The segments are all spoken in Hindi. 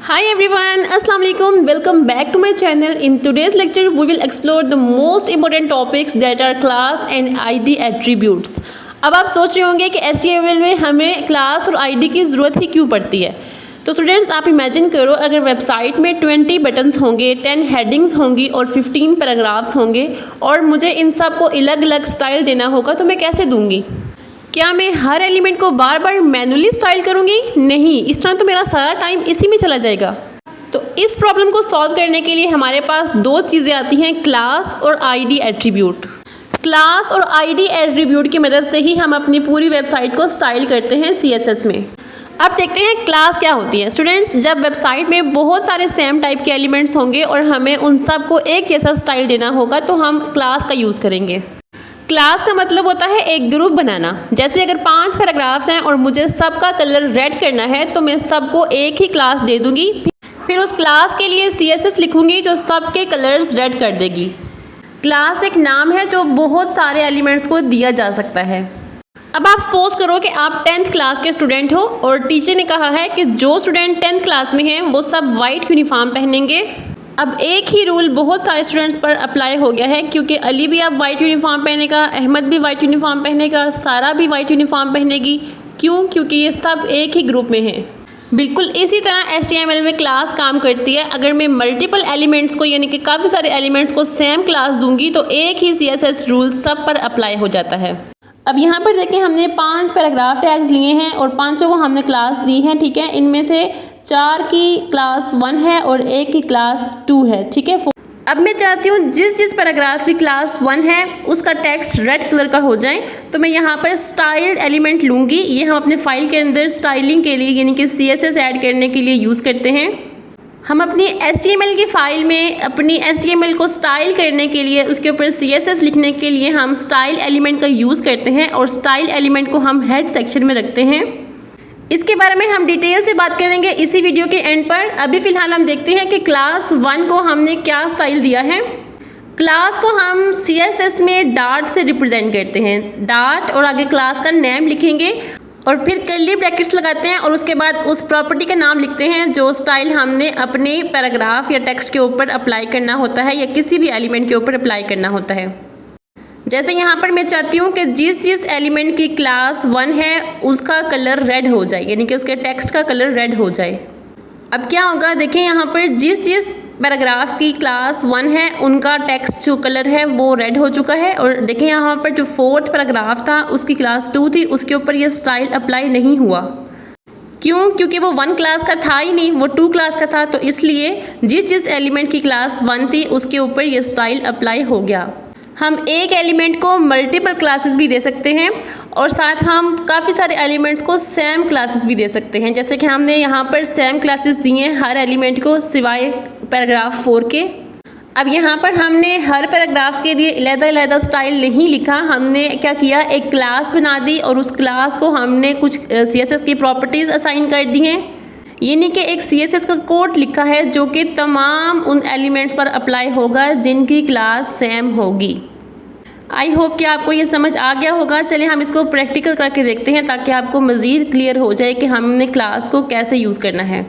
Hi everyone, Assalamu alaikum. Welcome back to my channel. In today's lecture, we will explore the most important topics that are class and ID attributes. अब आप सोच रहे होंगे कि HTML में हमें क्लास और ID की ज़रूरत ही क्यों पड़ती है। तो स्टूडेंट्स आप इमेजिन करो, अगर वेबसाइट में 20 बटन्स होंगे, 10 हेडिंग्स होंगी और 15 पैराग्राफ्स होंगे और मुझे इन सब को अलग अलग स्टाइल देना होगा तो मैं कैसे दूंगी? क्या मैं हर एलिमेंट को बार बार मैनुअली स्टाइल करूँगी? नहीं, इस तरह तो मेरा सारा टाइम इसी में चला जाएगा। तो इस प्रॉब्लम को सॉल्व करने के लिए हमारे पास दो चीज़ें आती हैं, क्लास और आईडी एट्रीब्यूट। क्लास और आईडी एट्रीब्यूट की मदद से ही हम अपनी पूरी वेबसाइट को स्टाइल करते हैं CSS में। अब देखते हैं क्लास क्या होती है। स्टूडेंट्स, जब वेबसाइट में बहुत सारे सेम टाइप के एलिमेंट्स होंगे और हमें उन सब को एक जैसा स्टाइल देना होगा तो हम क्लास का यूज़ करेंगे। क्लास का मतलब होता है एक ग्रुप बनाना। जैसे अगर 5 पैराग्राफ्स हैं और मुझे सबका कलर रेड करना है तो मैं सबको एक ही क्लास दे दूंगी, फिर उस क्लास के लिए CSS लिखूंगी जो सबके कलर्स रेड कर देगी। क्लास एक नाम है जो बहुत सारे एलिमेंट्स को दिया जा सकता है। अब आप सपोज करो कि आप 10th क्लास के स्टूडेंट हो और टीचर ने कहा है कि जो स्टूडेंट 10th क्लास में हैं वो सब वाइट यूनिफॉर्म पहनेंगे। अब एक ही रूल बहुत सारे स्टूडेंट्स पर अप्लाई हो गया है, क्योंकि अली भी अब वाइट यूनिफॉर्म पहनेगा, अहमद भी वाइट यूनिफॉर्म पहनेगा, सारा भी वाइट यूनिफॉर्म पहनेगी। क्यों? क्योंकि ये सब एक ही ग्रुप में हैं। बिल्कुल इसी तरह HTML में क्लास काम करती है। अगर मैं मल्टीपल एलिमेंट्स को यानी कि काफ़ी सारे एलिमेंट्स को सेम क्लास दूंगी तो एक ही CSS रूल सब पर अप्लाई हो जाता है। अब यहाँ पर देखें, हमने 5 पैराग्राफ टैग्स लिए हैं और पांचों को हमने क्लास दी है। ठीक है, इनमें से 4 की क्लास 1 है और 1 की क्लास 2 है। ठीक है, अब मैं चाहती हूँ जिस पैराग्राफ की क्लास 1 है उसका टेक्स्ट रेड कलर का हो जाए, तो मैं यहाँ पर स्टाइल एलिमेंट लूँगी। ये हम अपने फाइल के अंदर स्टाइलिंग के लिए यानी कि CSS ऐड करने के लिए यूज़ करते हैं। हम अपनी HTML की फ़ाइल में अपनी HTML को स्टाइल करने के लिए उसके ऊपर CSS लिखने के लिए हम स्टाइल एलिमेंट का यूज़ करते हैं और स्टाइल एलिमेंट को हम हेड सेक्शन में रखते हैं। इसके बारे में हम डिटेल से बात करेंगे इसी वीडियो के एंड पर। अभी फ़िलहाल हम देखते हैं कि क्लास 1 को हमने क्या स्टाइल दिया है। क्लास को हम CSS में डार्ट से रिप्रेजेंट करते हैं। डार्ट और आगे क्लास का नेम लिखेंगे और फिर कर्ली ब्रैकेट्स लगाते हैं और उसके बाद उस प्रॉपर्टी का नाम लिखते हैं जो स्टाइल हमने अपने पैराग्राफ या टेक्स्ट के ऊपर अप्लाई करना होता है या किसी भी एलिमेंट के ऊपर अप्लाई करना होता है। जैसे यहाँ पर मैं चाहती हूँ कि जिस एलिमेंट की क्लास 1 है उसका कलर रेड हो जाए, यानी कि उसके टेक्स्ट का कलर रेड हो जाए। अब क्या होगा, देखें यहाँ पर जिस पैराग्राफ की क्लास 1 है उनका टेक्स्ट जो कलर है वो रेड हो चुका है। और देखें यहाँ पर जो 4th पैराग्राफ था उसकी क्लास 2 थी, उसके ऊपर ये स्टाइल अप्लाई नहीं हुआ। क्यों? क्योंकि वो 1 क्लास का था ही नहीं, वो 2 क्लास का था। तो इसलिए जिस एलिमेंट की क्लास 1 थी उसके ऊपर ये स्टाइल अप्लाई हो गया। हम एक एलिमेंट को मल्टीपल क्लासेस भी दे सकते हैं और साथ हम काफ़ी सारे एलिमेंट्स को सेम क्लासेस भी दे सकते हैं। जैसे कि हमने यहाँ पर सेम क्लासेस दिए हैं हर एलिमेंट को सिवाय पैराग्राफ 4 के। अब यहाँ पर हमने हर पैराग्राफ के लिए अलग-अलग स्टाइल नहीं लिखा, हमने क्या किया, एक क्लास बना दी और उस क्लास को हमने कुछ CSS की प्रॉपर्टीज़ असाइन कर दी हैं। यानी कि एक CSS का कोड लिखा है जो कि तमाम उन एलिमेंट्स पर अप्लाई होगा जिनकी क्लास सेम होगी। आई होप कि आपको ये समझ आ गया होगा। चलिए हम इसको प्रैक्टिकल करके देखते हैं ताकि आपको मज़ीद क्लियर हो जाए कि हमने क्लास को कैसे यूज़ करना है।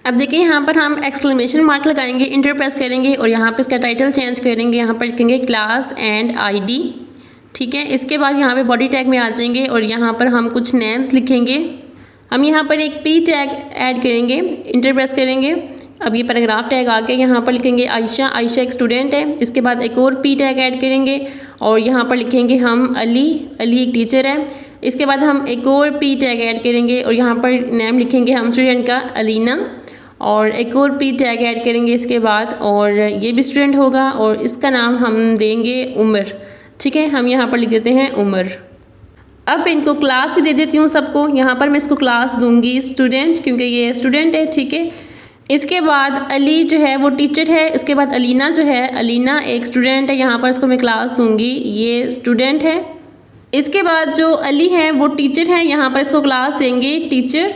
अब देखिए, यहाँ पर हम एक्सक्लेमेशन मार्क लगाएंगे, इंटर प्रेस करेंगे और यहाँ पर इसका टाइटल चेंज करेंगे। यहाँ पर लिखेंगे क्लास एंड ID। ठीक है, इसके बाद यहाँ पे बॉडी टैग में आ जाएंगे और यहाँ पर हम कुछ नेम्स लिखेंगे। हम यहाँ पर एक P टैग ऐड करेंगे, इंटर प्रेस करेंगे। अब ये पैराग्राफ टैग आ गया, यहाँ पर लिखेंगे आयशा एक स्टूडेंट है। इसके बाद एक और P टैग ऐड करेंगे और यहाँ पर लिखेंगे हम अली एक टीचर है। इसके बाद हम एक और P टैग ऐड करेंगे और यहाँ पर नेम लिखेंगे हम स्टूडेंट का अलीना और एक और P टैग ऐड करेंगे इसके बाद, और ये भी स्टूडेंट होगा और इसका नाम हम देंगे उमर। ठीक है, हम यहाँ पर लिख देते हैं उमर। अब इनको क्लास भी दे देती हूँ सबको। यहाँ पर मैं इसको क्लास दूंगी स्टूडेंट क्योंकि ये स्टूडेंट है। ठीक है, इसके बाद अली जो है वो टीचर है। इसके बाद अलीना जो है, अलीना एक स्टूडेंट है, यहाँ पर इसको मैं क्लास दूंगी, ये स्टूडेंट है। इसके बाद जो अली है वो टीचर है, यहाँ पर इसको क्लास देंगे टीचर।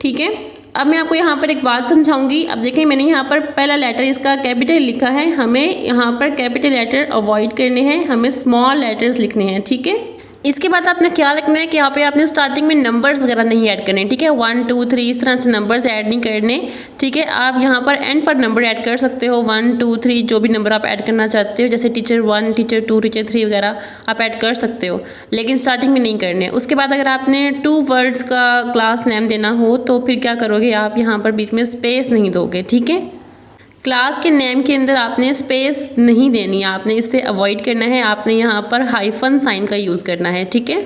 ठीक है, अब मैं आपको यहाँ पर एक बात समझाऊंगी। अब देखें, मैंने यहाँ पर पहला लेटर इसका कैपिटल लिखा है, हमें यहाँ पर कैपिटल लेटर अवॉइड करने हैं, हमें स्मॉल लेटर्स लिखने हैं। ठीक है, इसके बाद आपने ख्याल रखना है कि यहाँ पे आपने स्टार्टिंग में नंबर्स वगैरह नहीं ऐड करने, ठीक है। 1 2 3 इस तरह से नंबर्स ऐड नहीं करने, ठीक है। आप यहाँ पर एंड पर नंबर ऐड कर सकते हो, 1 2 3 जो भी नंबर आप ऐड करना चाहते हो, जैसे टीचर 1 टीचर 2 टीचर 3 वगैरह आप ऐड कर सकते हो, लेकिन स्टार्टिंग में नहीं करने। उसके बाद अगर आपने 2 वर्ड्स का क्लास नेम देना हो तो फिर क्या करोगे, आप यहाँ पर बीच में स्पेस नहीं दोगे, ठीक है। क्लास के नेम के अंदर आपने स्पेस नहीं देनी, आपने इससे अवॉइड करना है। आपने यहाँ पर हाइफन साइन का यूज़ करना है, ठीक है।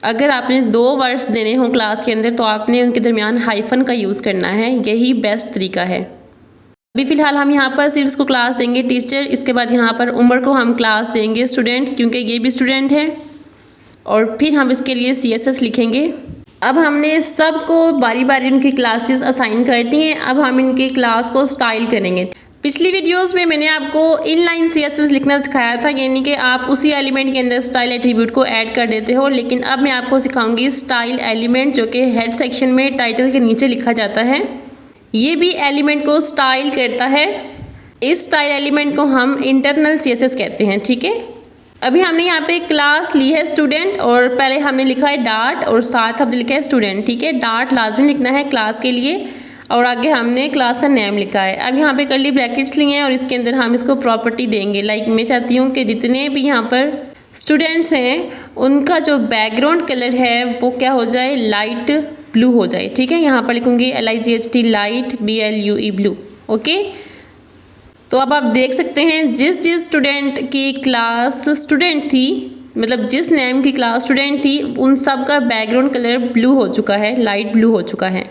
अगर आपने 2 वर्ड्स देने हों क्लास के अंदर तो आपने उनके दरमियान हाइफन का यूज़ करना है, यही बेस्ट तरीका है। अभी फ़िलहाल हम यहाँ पर सिर्फ इसको क्लास देंगे टीचर, इसके बाद यहाँ पर उम्र को हम क्लास देंगे स्टूडेंट, क्योंकि ये भी स्टूडेंट है, और फिर हम इसके लिए CSS लिखेंगे। अब हमने सबको बारी बारी उनकी क्लासेस असाइन कर दी हैं। अब हम इनकी क्लास को स्टाइल करेंगे। पिछली वीडियोस में मैंने आपको इनलाइन CSS लिखना सिखाया था, यानी कि आप उसी एलिमेंट के अंदर स्टाइल एट्रीब्यूट को ऐड कर देते हो, लेकिन अब मैं आपको सिखाऊंगी स्टाइल एलिमेंट, जो कि हेड सेक्शन में टाइटल के नीचे लिखा जाता है। ये भी एलिमेंट को स्टाइल करता है। इस स्टाइल एलिमेंट को हम इंटरनल CSS कहते हैं, ठीक है। अभी हमने यहाँ पे क्लास ली है स्टूडेंट, और पहले हमने लिखा है डार्ट और साथ हमने लिखा है स्टूडेंट, ठीक है। डार्ट लाजमी लिखना है क्लास के लिए, और आगे हमने क्लास का नेम लिखा है। अब यहाँ पे कर्ली ब्रैकेट्स लिए हैं और इसके अंदर हम इसको प्रॉपर्टी देंगे। लाइक मैं चाहती हूँ कि जितने भी यहाँ पर स्टूडेंट्स हैं उनका जो बैकग्राउंड कलर है वो क्या हो जाए, लाइट ब्लू हो जाए, ठीक है। यहाँ पर लिखूँगी LIGHT light BLUE blue, okay. तो अब आप देख सकते हैं जिस स्टूडेंट की क्लास स्टूडेंट थी, मतलब जिस नेम की क्लास स्टूडेंट थी, उन सब का बैकग्राउंड कलर ब्लू हो चुका है, लाइट ब्लू हो चुका है।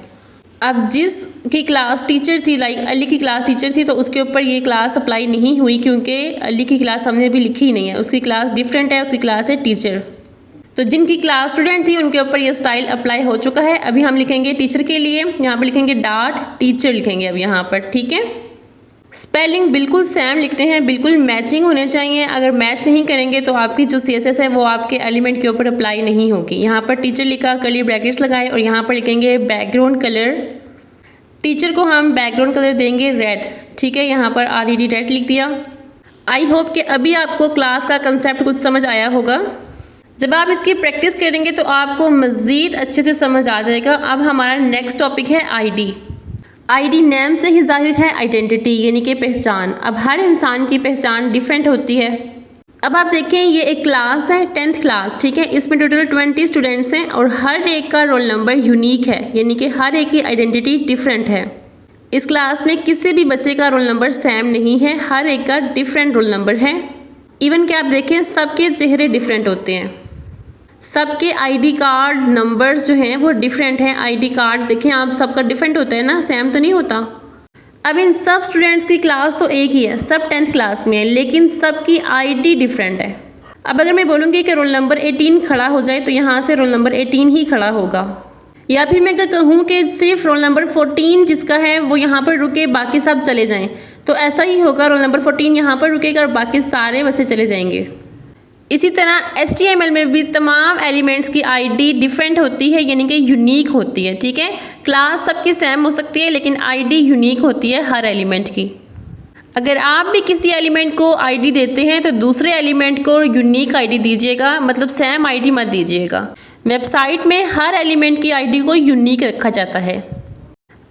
अब जिस की क्लास टीचर थी, लाइक अली की क्लास टीचर थी, तो उसके ऊपर ये क्लास अप्लाई नहीं हुई, क्योंकि अली की क्लास हमने अभी लिखी ही नहीं है, उसकी क्लास डिफरेंट है, उसकी क्लास है टीचर। तो जिनकी क्लास स्टूडेंट थी उनके ऊपर ये स्टाइल अप्लाई हो चुका है। अभी हम लिखेंगे टीचर के लिए, यहाँ पर लिखेंगे डार्ट टीचर लिखेंगे अब यहाँ पर, ठीक है। स्पेलिंग बिल्कुल सेम लिखते हैं, बिल्कुल मैचिंग होने चाहिए। अगर मैच नहीं करेंगे तो आपकी जो CSS है वो आपके एलिमेंट के ऊपर अप्लाई नहीं होगी। यहाँ पर टीचर लिखा, कर्ली ब्रैकेट्स लगाए, और यहाँ पर लिखेंगे बैकग्राउंड कलर। टीचर को हम बैकग्राउंड कलर देंगे रेड, ठीक है। यहाँ पर RED रेड लिख दिया। आई होप कि अभी आपको क्लास का कंसेप्ट कुछ समझ आया होगा। जब आप इसकी प्रैक्टिस करेंगे तो आपको मज़ीद अच्छे से समझ आ जाएगा। अब हमारा नेक्स्ट टॉपिक है ID नेम से ही जाहिर है आइडेंटिटी, यानी कि पहचान। अब हर इंसान की पहचान डिफरेंट होती है। अब आप देखें ये एक क्लास है 10th क्लास, ठीक है। इसमें टोटल 20 स्टूडेंट्स हैं और हर एक का रोल नंबर यूनिक है, यानी कि हर एक की आइडेंटिटी डिफरेंट है। इस क्लास में किसी भी बच्चे का रोल नंबर सेम नहीं है, हर एक का डिफरेंट रोल नंबर है। इवन कि आप देखें सबके चेहरे डिफरेंट होते हैं, सबके ID कार्ड नंबर्स जो हैं वो डिफरेंट हैं। ID कार्ड देखें आप, सबका डिफरेंट होता है ना, सेम तो नहीं होता। अब इन सब स्टूडेंट्स की क्लास तो एक ही है, सब 10th क्लास में है, लेकिन सबकी ID डिफरेंट है। अब अगर मैं बोलूँगी कि रोल नंबर 18 खड़ा हो जाए तो यहाँ से रोल नंबर 18 ही खड़ा होगा, या फिर मैं अगर कहूँ कि सिर्फ रोल नंबर 14 जिसका है वो यहाँ पर रुके, बाकी सब चले जाएँ, तो ऐसा ही होगा। रोल नंबर 14 यहाँ पर रुकेगा और बाकी सारे बच्चे चले जाएंगे। इसी तरह HTML में भी तमाम एलिमेंट्स की ID डिफरेंट होती है, यानी कि यूनिक होती है, ठीक है। क्लास सबकी सेम हो सकती है, लेकिन ID यूनिक होती है हर एलिमेंट की। अगर आप भी किसी एलिमेंट को ID देते हैं तो दूसरे एलिमेंट को यूनिक ID दीजिएगा, मतलब सेम ID मत दीजिएगा। वेबसाइट में हर एलिमेंट की ID को यूनिक रखा जाता है।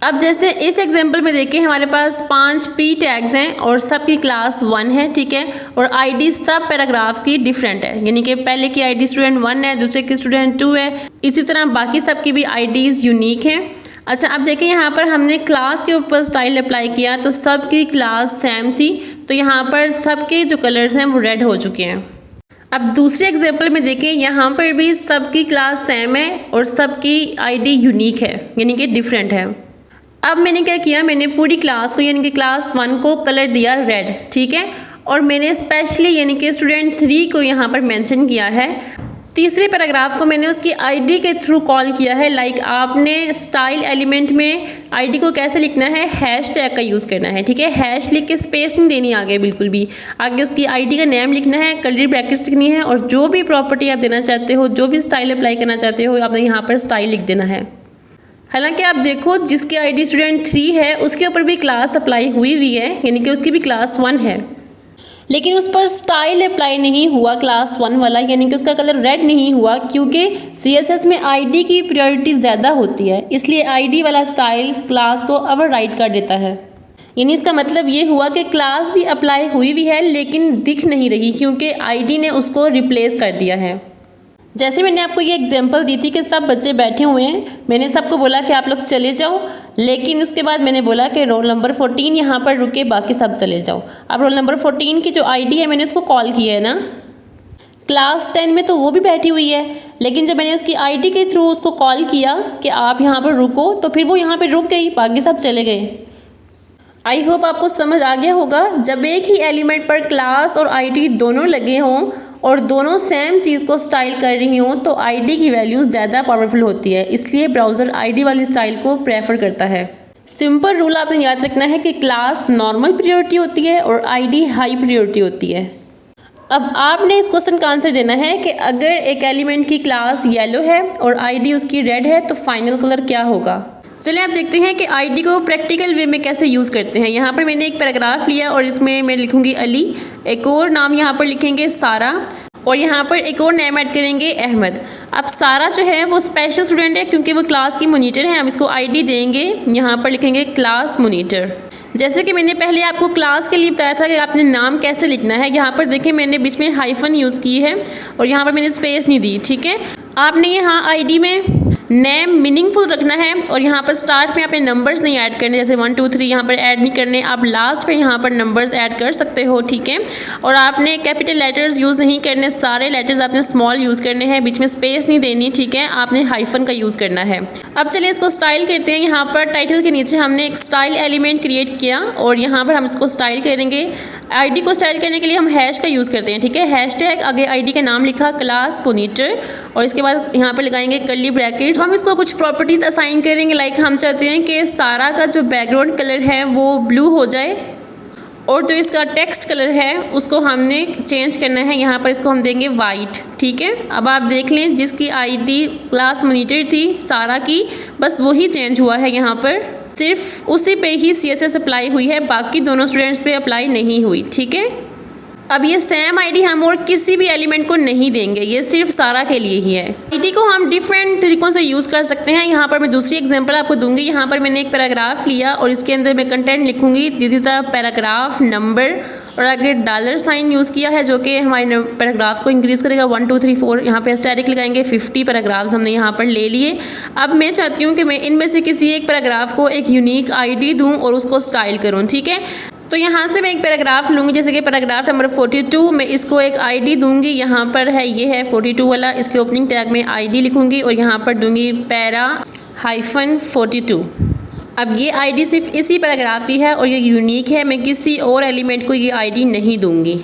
अब जैसे इस एग्जांपल में देखें, हमारे पास 5 P टैग्स हैं और सबकी क्लास 1 है, ठीक है। और ID सब पैराग्राफ्स की डिफरेंट है, यानी कि पहले की ID स्टूडेंट 1 है, दूसरे की स्टूडेंट 2 है। इसी तरह बाकी सबकी भी IDs यूनिक हैं। अच्छा, अब देखें यहाँ पर हमने क्लास के ऊपर स्टाइल अप्लाई किया तो सबकी क्लास सेम थी, तो यहाँ पर सबके जो कलर्स हैं वो रेड हो चुके हैं। अब दूसरे एग्जांपल में देखें, यहाँ पर भी सबकी क्लास सेम है और सबकी ID यूनिक है, यानी कि डिफरेंट है। अब मैंने क्या किया, मैंने पूरी क्लास को यानी कि क्लास 1 को कलर दिया रेड, ठीक है। और मैंने स्पेशली यानी कि स्टूडेंट 3 को यहाँ पर मेंशन किया है। तीसरे पैराग्राफ को मैंने उसकी ID के थ्रू कॉल किया है। लाइक आपने स्टाइल एलिमेंट में ID को कैसे लिखना है, हैश टैग का यूज़ करना है, ठीक है। हैश लिख के स्पेस नहीं देनी आगे, बिल्कुल भी आगे उसकी ID का नेम लिखना है, कर्ली ब्रैकेट्स लिखनी है, और जो भी प्रॉपर्टी आप देना चाहते हो, जो भी स्टाइल अप्लाई करना चाहते हो, आपने यहाँ पर स्टाइल लिख देना है। हालांकि आप देखो जिसकी ID स्टूडेंट 3 है उसके ऊपर भी क्लास अप्लाई हुई है, यानी कि उसकी भी क्लास 1 है। लेकिन उस पर स्टाइल अप्लाई नहीं हुआ क्लास 1 वाला, यानी कि उसका कलर रेड नहीं हुआ, क्योंकि CSS में ID की प्रायोरिटी ज़्यादा होती है, इसलिए ID वाला स्टाइल क्लास को ओवरराइड कर देता है। यानी इसका मतलब ये हुआ कि क्लास भी अप्लाई हुई भी है लेकिन दिख नहीं रही, क्योंकि ID ने उसको रिप्लेस कर दिया है। जैसे मैंने आपको ये एग्जांपल दी थी कि सब बच्चे बैठे हुए हैं, मैंने सबको बोला कि आप लोग चले जाओ, लेकिन उसके बाद मैंने बोला कि रोल नंबर 14 यहाँ पर रुके, बाकी सब चले जाओ। अब रोल नंबर 14 की जो ID है मैंने उसको कॉल किया है ना, क्लास 10 में तो वो भी बैठी हुई है, लेकिन जब मैंने उसकी ID के थ्रू उसको कॉल किया कि आप यहाँ पर रुको, तो फिर वो यहाँ पर रुक गई, बाकी सब चले गए। आई होप आपको समझ आ गया होगा। जब एक ही एलिमेंट पर क्लास और ID दोनों लगे हों और दोनों सेम चीज़ को स्टाइल कर रही हों तो ID की वैल्यूज़ ज़्यादा पावरफुल होती है, इसलिए ब्राउज़र ID वाली स्टाइल को प्रेफर करता है। सिंपल रूल आपने याद रखना है कि क्लास नॉर्मल प्रायोरिटी होती है और ID हाई प्रायोरिटी होती है। अब आपने इस क्वेश्चन का आंसर देना है कि अगर एक एलिमेंट की क्लास येलो है और ID उसकी रेड है तो फाइनल कलर क्या होगा। चलिए आप देखते हैं कि ID को प्रैक्टिकल वे में कैसे यूज़ करते हैं। यहाँ पर मैंने एक पैराग्राफ लिया और इसमें मैं लिखूँगी अली, एक और नाम यहाँ पर लिखेंगे सारा, और यहाँ पर एक और नेम ऐड करेंगे अहमद। अब सारा जो है वो स्पेशल स्टूडेंट है क्योंकि वो क्लास की मॉनिटर है, हम इसको ID देंगे, यहाँ पर लिखेंगे क्लास मॉनिटर। जैसे कि मैंने पहले आपको क्लास के लिए बताया था कि आपने नाम कैसे लिखना है, यहाँ पर देखिए मैंने बीच में हाइफन यूज़ की है और यहाँ पर मैंने स्पेस नहीं दी, ठीक है। आपने यहाँ ID में नेम मीनिंगफुल रखना है और यहाँ पर स्टार्ट में आपने नंबर्स नहीं ऐड करने, जैसे 1 2 3 यहाँ पर ऐड नहीं करने, आप लास्ट पे यहाँ पर नंबर्स ऐड कर सकते हो, ठीक है। और आपने कैपिटल लेटर्स यूज़ नहीं करने, सारे लेटर्स आपने स्मॉल यूज़ करने हैं, बीच में स्पेस नहीं देनी, ठीक है। आपने हाइफन का यूज़ करना है। अब चलिए इसको स्टाइल करते हैं। यहाँ पर टाइटल के नीचे हमने एक स्टाइल एलिमेंट क्रिएट किया और यहाँ पर हम इसको स्टाइल करेंगे। ID को स्टाइल करने के लिए हम हैश का यूज़ करते हैं, ठीक है। हैशटैग आगे ID का नाम लिखा क्लास मॉनिटर और इसके बाद यहाँ पर लगाएंगे कर्ली ब्रैकेट। हम इसको कुछ प्रॉपर्टीज़ असाइन करेंगे, लाइक हम चाहते हैं कि सारा का जो बैकग्राउंड कलर है वो ब्लू हो जाए और जो इसका टेक्स्ट कलर है उसको हमने चेंज करना है, यहाँ पर इसको हम देंगे वाइट, ठीक है। अब आप देख लें जिसकी ID क्लास मॉनिटर थी सारा की, बस वही चेंज हुआ है, यहाँ पर सिर्फ उसी पे ही CSS अप्लाई हुई है, बाकी दोनों स्टूडेंट्स पे अप्लाई नहीं हुई, ठीक है। अब ये सेम ID हम और किसी भी एलिमेंट को नहीं देंगे, ये सिर्फ सारा के लिए ही है। ID को हम डिफरेंट तरीक़ों से यूज़ कर सकते हैं। यहाँ पर मैं दूसरी एग्जांपल आपको दूंगी। यहाँ पर मैंने एक पैराग्राफ लिया और इसके अंदर मैं कंटेंट लिखूंगी this is the paragraph number, और अगर $साइन यूज़ किया है जो कि हमारे पैराग्राफ्स को इंक्रीज़ करेगा 1 2 3 4, यहाँ पे एस्टेरिक लगाएंगे। 50 पैराग्राफ्स हमने यहाँ पर ले लिए। अब मैं चाहती हूँ कि मैं इनमें से किसी एक पैराग्राफ को एक यूनिक ID दूँ और उसको स्टाइल करूँ, ठीक है। तो यहाँ से मैं एक पैराग्राफ लूँगी, जैसे कि पैराग्राफ नंबर 42, मैं इसको एक ID दूंगी, यहाँ पर है ये है 42 वाला, इसके ओपनिंग टैग में ID लिखूँगी और यहाँ पर दूंगी पैरा-42। अब ये ID सिर्फ इसी पैराग्राफ की है और ये यूनिक है, मैं किसी और एलिमेंट को ये ID नहीं दूंगी।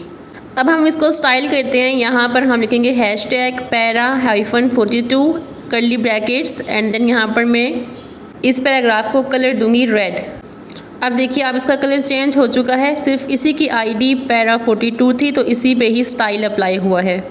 अब हम इसको स्टाइल करते हैं। यहाँ पर हम लिखेंगे hashtag para curly brackets and then यहाँ पर मैं इस पैराग्राफ को कलर दूंगी रेड। अब देखिए अब इसका कलर चेंज हो चुका है, सिर्फ इसी की ID पैरा-42 थी तो इसी पे ही स्टाइल अप्लाई हुआ है।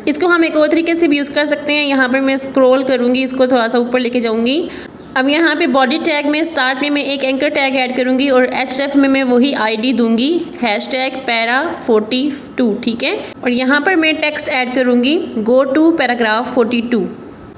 इसको हम एक और तरीके से भी यूज़ कर सकते हैं। यहाँ पर मैं स्क्रॉल करूँगी, इसको थोड़ा सा ऊपर लेके जाऊँगी। अब यहाँ पे बॉडी टैग में स्टार्ट में मैं एक एंकर टैग ऐड करूँगी और href में मैं वही ID दूंगी हैशटैग पैरा-42, ठीक है। और यहाँ पर मैं टेक्स्ट ऐड करूँगी गो टू पैराग्राफ 42,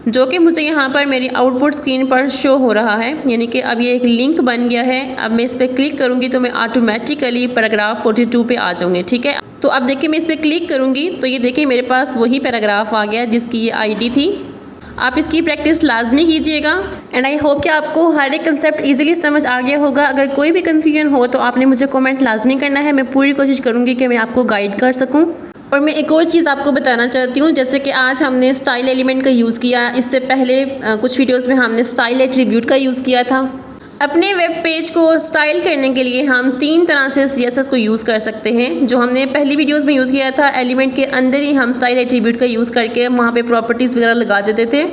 जो कि मुझे यहाँ पर मेरी आउटपुट स्क्रीन पर शो हो रहा है, यानी कि अब ये एक लिंक बन गया है। अब मैं इस पर क्लिक करूँगी तो मैं ऑटोमेटिकली पैराग्राफ 42 पे आ जाऊँगी, ठीक है। तो अब देखिए मैं इस पर क्लिक करूँगी तो ये देखिए मेरे पास वही पैराग्राफ आ गया जिसकी ये ID थी। आप इसकी प्रैक्टिस लाजमी कीजिएगा एंड आई होप कि आपको हर एक कंसेप्ट इजीली समझ आ गया होगा। अगर कोई भी कंफ्यूजन हो तो आपने मुझे कमेंट लाजमी करना है, मैं पूरी कोशिश करूँगी कि मैं आपको गाइड कर सकूँ। और मैं एक और चीज़ आपको बताना चाहती हूँ, जैसे कि आज हमने स्टाइल एलिमेंट का यूज़ किया, इससे पहले कुछ वीडियोस में हमने स्टाइल एट्रीब्यूट का यूज़ किया था। अपने वेब पेज को स्टाइल करने के लिए हम 3 तरह से CSS को यूज़ कर सकते हैं। जो हमने पहली वीडियोस में यूज़ किया था, एलिमेंट के अंदर ही हम स्टाइल एट्रीब्यूट का यूज़ करके वहाँ पे प्रॉपर्टीज़ वगैरह लगा देते थे,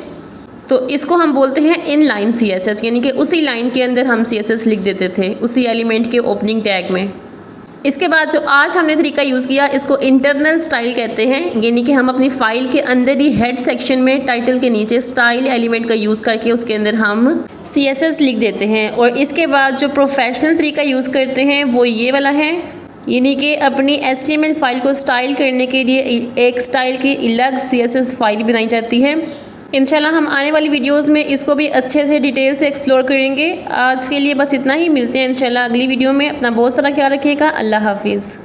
तो इसको हम बोलते हैं इन लाइन CSS, यानी कि उसी लाइन के अंदर हम CSS लिख देते थे उसी एलिमेंट के ओपनिंग टैग में। इसके बाद जो आज हमने तरीका यूज़ किया इसको इंटरनल स्टाइल कहते हैं, यानी कि हम अपनी फाइल के अंदर ही हेड सेक्शन में टाइटल के नीचे स्टाइल एलिमेंट का यूज़ करके उसके अंदर हम CSS लिख देते हैं। और इसके बाद जो प्रोफेशनल तरीका यूज़ करते हैं वो ये वाला है। यानी कि अपनी HTML फाइल को स्टाइल करने के लिए एक स्टाइल की अलग CSS फाइल बनाई जाती है। इंशाल्लाह हम आने वाली वीडियोस में इसको भी अच्छे से डिटेल से एक्सप्लोर करेंगे। आज के लिए बस इतना ही, मिलते हैं इंशाल्लाह अगली वीडियो में। अपना बहुत सारा ख्याल रखिएगा। अल्लाह हाफिज़।